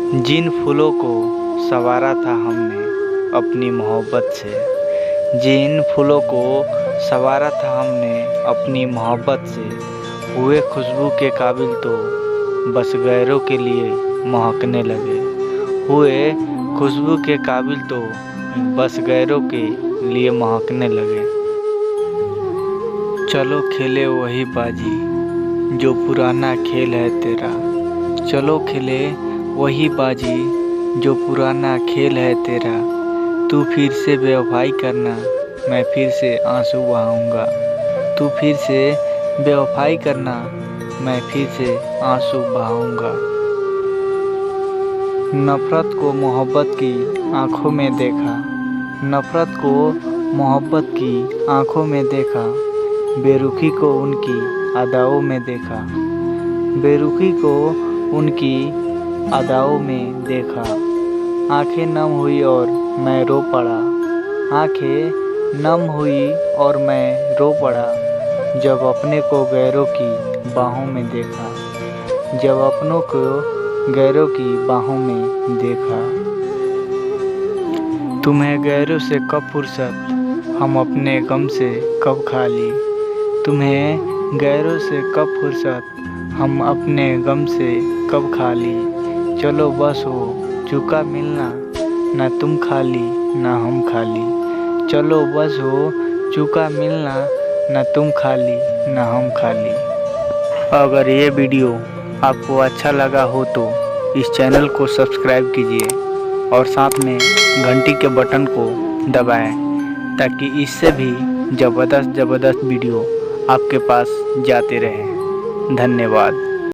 जिन फूलों को संवारा था हमने अपनी मोहब्बत से, जिन फूलों को संवारा था हमने अपनी मोहब्बत से, हुए खुशबू के काबिल तो बस गैरों के लिए महकने लगे। हुए खुशबू के काबिल तो बस गैरों के लिए महकने लगे। चलो खेले वही बाजी जो पुराना खेल है तेरा। चलो खेले वही बाजी जो पुराना खेल है तेरा। तू फिर से बेवफाई करना, मैं फिर से आंसू बहाऊंगा। तू फिर से बेवफाई करना, मैं फिर से आंसू बहाऊंगा। नफ़रत को मोहब्बत की आँखों में देखा, नफ़रत को मोहब्बत की आँखों में देखा। बेरुखी को उनकी अदाओं में देखा, बेरुखी को उनकी अदाओं में देखा। आंखें नम हुई और मैं रो पड़ा, आंखें नम हुई और मैं रो पड़ा। जब अपने को गैरों की बाहों में देखा, जब अपनों को गैरों की बाहों में देखा। तुम्हें गैरों से कब फुर्सत, हम अपने गम से कब खाली। तुम्हें गैरों से कब फुर्सत, हम अपने गम से कब खाली। चलो बस हो चुका मिलना, ना तुम खाली ना हम खाली। चलो बस हो चुका मिलना, ना तुम खाली ना हम खाली। अगर ये वीडियो आपको अच्छा लगा हो तो इस चैनल को सब्सक्राइब कीजिए और साथ में घंटी के बटन को दबाएं, ताकि इससे भी ज़बरदस्त वीडियो आपके पास जाते रहें। धन्यवाद।